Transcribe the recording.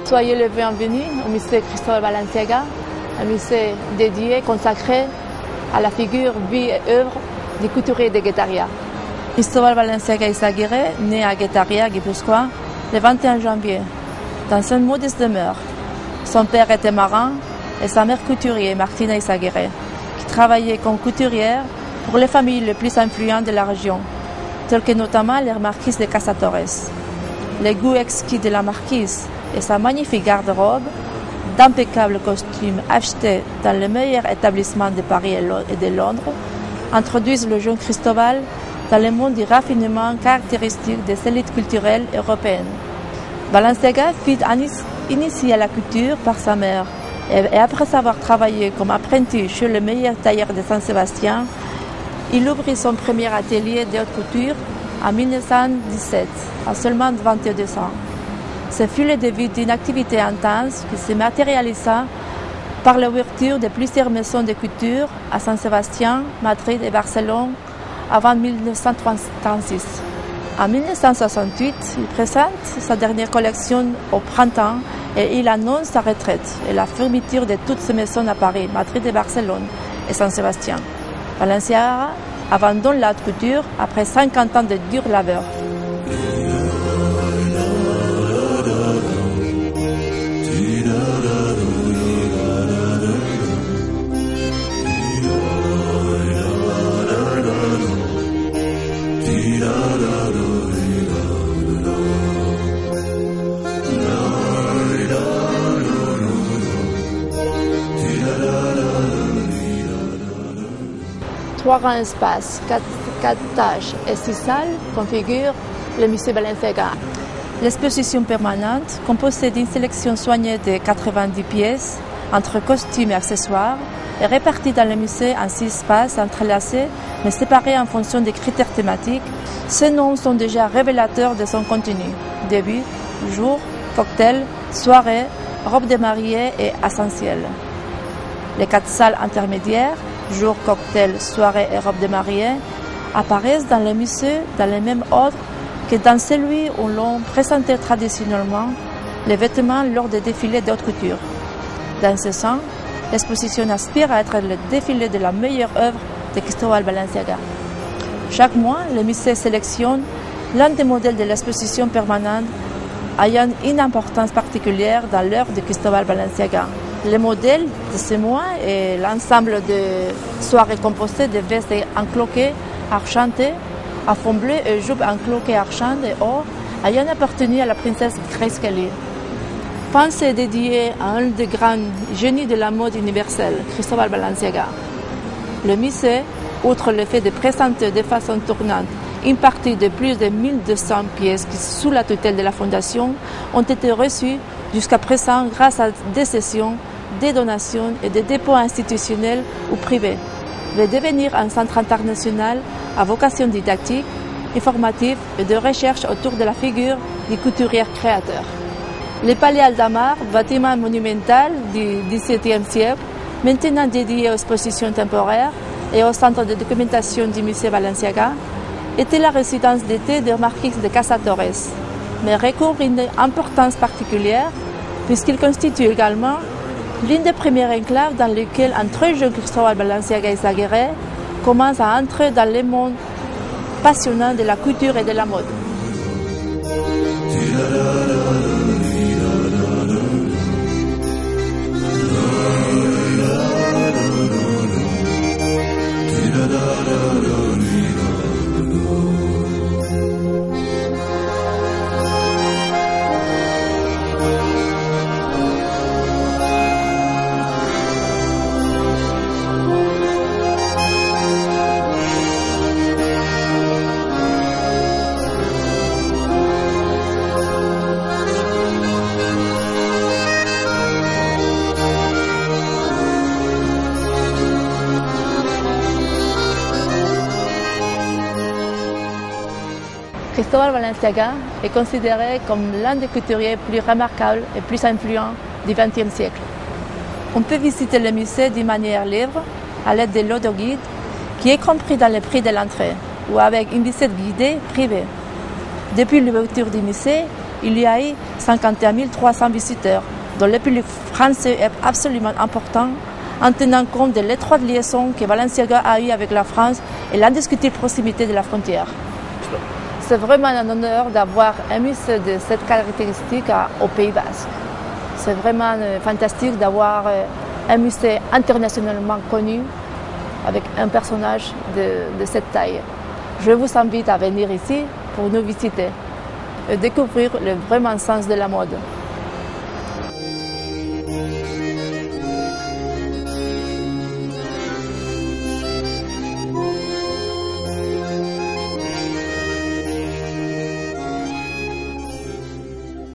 Soyez les bienvenus au musée Cristóbal Balenciaga, un musée dédié, consacré à la figure, vie et œuvre du couturier de Guetaria. Cristóbal Balenciaga Izaguirre, né à Guetaria, Guipúzcoa, le 21 janvier, dans une modeste demeure. Son père était marin et sa mère couturier, Martina Izaguirre, qui travaillait comme couturière pour les familles les plus influentes de la région, telles que notamment les marquises de Casa Torres. Les goûts exquis de la marquise et sa magnifique garde-robe, d'impeccables costumes achetés dans les meilleurs établissements de Paris et de Londres, introduisent le jeune Cristóbal dans le monde du raffinement caractéristique des élites culturelles européennes. Balenciaga fut initié à la couture par sa mère et après avoir travaillé comme apprenti chez le meilleur tailleur de Saint-Sébastien, il ouvrit son premier atelier de haute couture en 1917, à seulement 22 ans. Ce fut le début d'une activité intense qui se matérialisa par l'ouverture de plusieurs maisons de couture à Saint-Sébastien, Madrid et Barcelone avant 1936. En 1968, il présente sa dernière collection au printemps et il annonce sa retraite et la fermeture de toutes ces maisons à Paris, Madrid et Barcelone et Saint-Sébastien. Balenciaga abandonne la haute couture après 50 ans de dur labeur. Trois grands espaces, quatre tâches et 6 salles configurent le musée Balenciaga. L'exposition permanente, composée d'une sélection soignée de 90 pièces entre costumes et accessoires, est répartie dans le musée en 6 espaces entrelacés mais séparés en fonction des critères thématiques. Ces noms sont déjà révélateurs de son contenu: début, jour, cocktail, soirée, robe de mariée et essentiel. Les 4 salles intermédiaires, jour, cocktail, soirée et robe de mariée, apparaissent dans le musée dans le même ordre que dans celui où l'on présentait traditionnellement les vêtements lors des défilés de haute couture. Dans ce sens, l'exposition aspire à être le défilé de la meilleure œuvre de Cristóbal Balenciaga. Chaque mois, le musée sélectionne l'un des modèles de l'exposition permanente ayant une importance particulière dans l'œuvre de Cristóbal Balenciaga. Le modèle de ce mois est l'ensemble de soirées composées de vestes en cloquet argenté, à fond bleu et jupe en cloquet argent et or, ayant appartenu à la princesse Grace Kelly. Pensée dédiée à un des grands génies de la mode universelle, Cristóbal Balenciaga. Le musée, outre le fait de présenter de façon tournante une partie de plus de 1200 pièces qui, sous la tutelle de la Fondation, ont été reçues jusqu'à présent grâce à des sessions, des donations et des dépôts institutionnels ou privés, va devenir un centre international à vocation didactique, informative et de recherche autour de la figure du couturier créateur. Le Palais Aldamar, bâtiment monumental du XVIIe siècle, maintenant dédié aux expositions temporaires et au centre de documentation du musée Balenciaga, était la résidence d'été de marquise de Casa Torres, mais recouvre une importance particulière puisqu'il constitue également l'une des premières enclaves dans lesquelles un très jeune Cristóbal Balenciaga Izaguirre commence à entrer dans le monde passionnant de la couture et de la mode. Cristóbal Balenciaga est considéré comme l'un des couturiers plus remarquables et plus influents du XXe siècle. On peut visiter le musée d'une manière libre à l'aide de l'autoguide qui est compris dans le prix de l'entrée ou avec une visite guidée privée. Depuis l'ouverture du musée, il y a eu 51 300 visiteurs, dont le public français est absolument important en tenant compte de l'étroite liaison que Balenciaga a eue avec la France et l'indiscutable proximité de la frontière. C'est vraiment un honneur d'avoir un musée de cette caractéristique au Pays Basque. C'est vraiment fantastique d'avoir un musée internationalement connu avec un personnage de cette taille. Je vous invite à venir ici pour nous visiter et découvrir le vrai sens de la mode.